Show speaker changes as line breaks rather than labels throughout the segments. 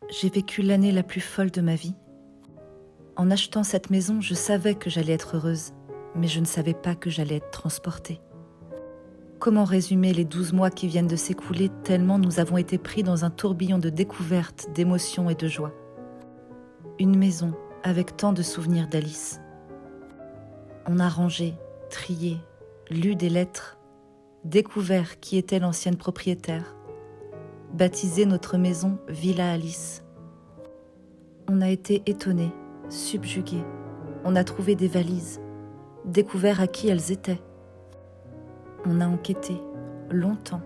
J'ai vécu l'année la plus folle de ma vie. En achetant cette maison, je savais que j'allais être heureuse, mais je ne savais pas que j'allais être transportée. Comment résumer les 12 mois qui viennent de s'écouler tellement nous avons été pris dans un tourbillon de découvertes, d'émotions et de joie. Une maison avec tant de souvenirs d'Alice. On a rangé, trié, lu des lettres, découvert qui était l'ancienne propriétaire, baptisé notre maison Villa Alice. On a été étonnés, subjugués. On a trouvé des valises, découvert à qui elles étaient. On a enquêté, longtemps,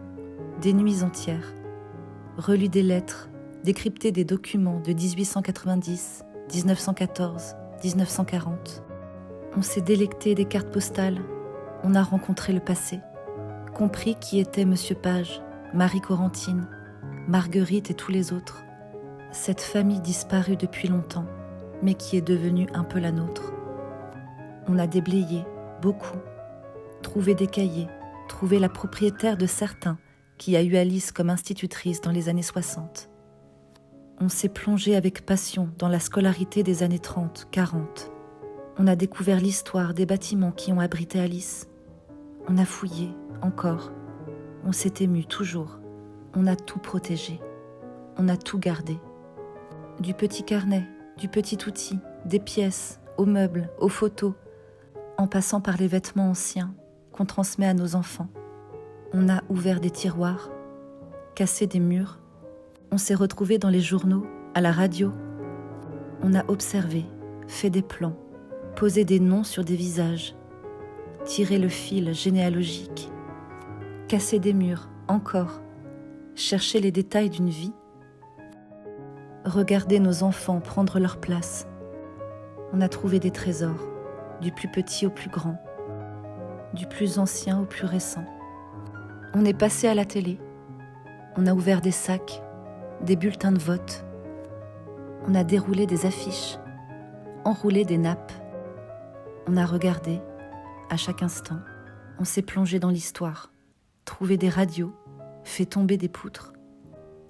des nuits entières, relu des lettres, décrypté des documents de 1890, 1914, 1940. On s'est délecté des cartes postales, on a rencontré le passé, compris qui était Monsieur Page, Marie Corentine, Marguerite et tous les autres. Cette famille disparue depuis longtemps, mais qui est devenue un peu la nôtre. On a déblayé, beaucoup, trouvé des cahiers, trouvé la propriétaire de certains qui a eu Alice comme institutrice dans les années 60. On s'est plongé avec passion dans la scolarité des années 30, 40. On a découvert l'histoire des bâtiments qui ont abrité Alice. On a fouillé, encore. On s'est ému, toujours. On a tout protégé. On a tout gardé. Du petit carnet, du petit outil, des pièces, aux meubles, aux photos, en passant par les vêtements anciens qu'on transmet à nos enfants. On a ouvert des tiroirs, cassé des murs. On s'est retrouvés dans les journaux, à la radio. On a observé, fait des plans, posé des noms sur des visages, tiré le fil généalogique, cassé des murs, encore, cherché les détails d'une vie. Regarder nos enfants prendre leur place. On a trouvé des trésors, du plus petit au plus grand, du plus ancien au plus récent. On est passé à la télé. On a ouvert des sacs, des bulletins de vote. On a déroulé des affiches, enroulé des nappes. On a regardé, à chaque instant. On s'est plongé dans l'histoire, trouvé des radios, fait tomber des poutres.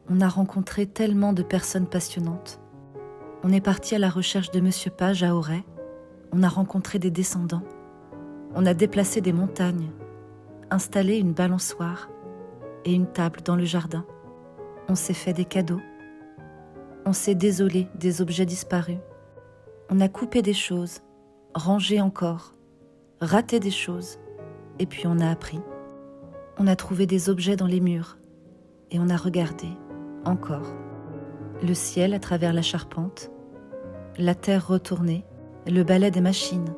On a rencontré tellement de personnes passionnantes. On est parti à la recherche de Monsieur Page à Auray. On a rencontré des descendants. On a déplacé des montagnes, installé une balançoire et une table dans le jardin. On s'est fait des cadeaux. On s'est désolé des objets disparus. On a coupé des choses, rangé encore, raté des choses, et puis on a appris. On a trouvé des objets dans les murs et on a regardé. Encore. Le ciel à travers la charpente, la terre retournée, le balai des machines.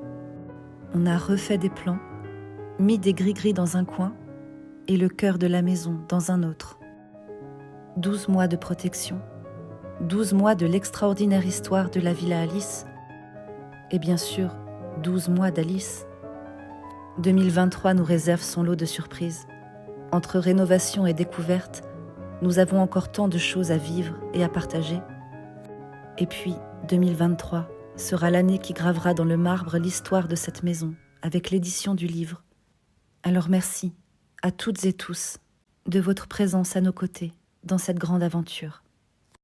On a refait des plans, mis des gris-gris dans un coin et le cœur de la maison dans un autre. 12 mois de protection, 12 mois de l'extraordinaire histoire de la Villa Alice et bien sûr 12 mois d'Alice. 2023 nous réserve son lot de surprises. Entre rénovation et découverte, nous avons encore tant de choses à vivre et à partager. Et puis, 2023 sera l'année qui gravera dans le marbre l'histoire de cette maison, avec l'édition du livre. Alors merci à toutes et tous de votre présence à nos côtés dans cette grande aventure.